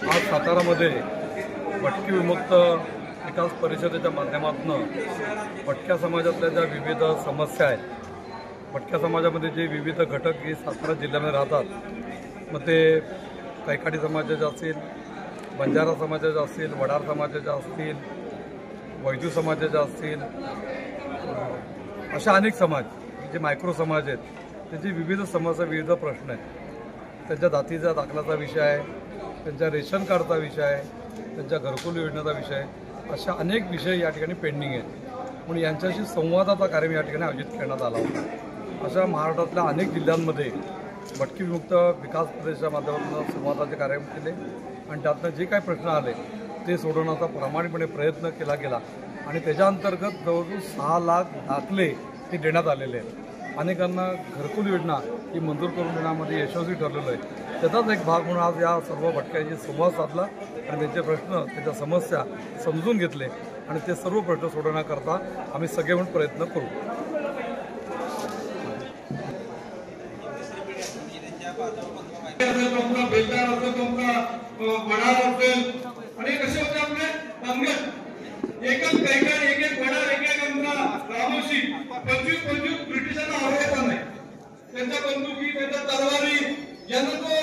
आज सातारामध्ये भटकी विमुक्त विकास परिषदेच्या माध्यमातून भटक्या समाजातल्या ज्या विविध समस्या आहेत, भटक्या समाजामध्ये जे विविध घटक हे सातारा जिल्ह्यामध्ये राहतात, मग ते कैकाडी समाजाचे असतील, बंजारा समाजाचे असतील, वडार समाजाचे असतील, वैदू समाजाचे असतील, अशा अनेक समाज जे मायक्रो समाज आहेत, त्याची विविध समस्या, विविध प्रश्न आहेत. त्यांच्या जातीचा दाखलाचा विषय आहे, त्यांच्या रेशन कार्डचा विषय आहे, त्यांच्या घरकुल योजनेचा विषय आहे, अशा अनेक विषय या ठिकाणी पेंडिंग आहेत. म्हणून यांच्याशी संवादाचा कार्यक्रम या ठिकाणी आयोजित करण्यात आला होता. अशा महाराष्ट्रातल्या अनेक जिल्ह्यांमध्ये भटकी विमुक्त विकास प्रदेशाच्या माध्यमातून संवादाचे कार्यक्रम केले आणि त्यातनं जे काही प्रश्न आले ते सोडवण्याचा प्रामाणिकपणे प्रयत्न केला गेला आणि त्याच्या अंतर्गत जवळजवळ 6 लाख दाखले हे देण्यात आलेले आहेत. अनेकांना घरकुल योजना ही मंजूर करून देण्यामध्ये यशस्वी ठरलेलं आहे. त्याचाच एक भाग म्हणून आज या सर्व भटक्यांशी संवाद साधला आणि त्यांचे प्रश्न, त्याच्या समस्या समजून घेतले आणि ते सर्व प्रश्न सोडवण्याकरता आम्ही सगळे म्हणून प्रयत्न करू. त्यांच्या बंदुकी, त्यांच्या तलवारी यांना तो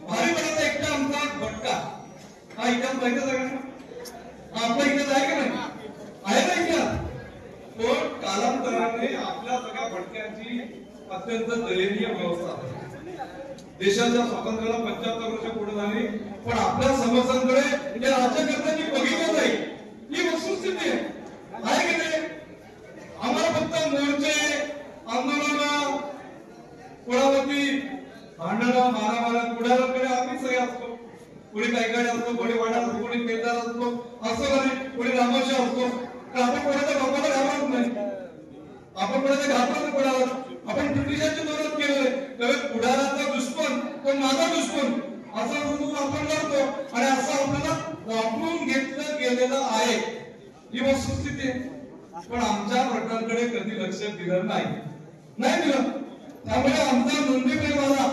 भारी पडत एकटा आमचा भटका हा इतिहास माहिती आहे का? आपला इतिहास आहे का नाही? आहे ना इतिहास? पण कालांतराने आपल्या सगळ्या भटक्यांची अत्यंत दयनीय व्यवस्था. देशाच्या स्वातंत्र्याला 75 वर्ष पुढे झाली, पण आपल्या समस्यांकडे या राज्यकर्त्यांनी बघितलं नाही. ही वस्तुस्थिती आहे की नाही? आम्हाला फक्त मोर्चे, आंदोलन, कोणावरती भांडणं, मारामाऱ्या, कुणाकडे आम्ही सगळे असतो. कोणी कैकाडी असतो, कोणी वाडा असतो, कोणी पेदार असतो, असं नाही, कोणी रामोशी असतो. तर आपण कोणाच्या बापाला घाबरत नाही, आपण कोणाच्या घाबरत कोणाला. आपण ब्रिटिशांची मदत केली, तर पुढाराचा दुश्मन तो माझा दुश्मन असं म्हणून आपण करतो आणि असं आपल्याला वापरून घेतलं गेलेलं आहे. ही वस्तुस्थिती आहे. पण आमच्या प्रश्नांकडे कधी लक्ष दिलं नाही दिलं. त्यामुळे आमचा नोंदी प्रेमाला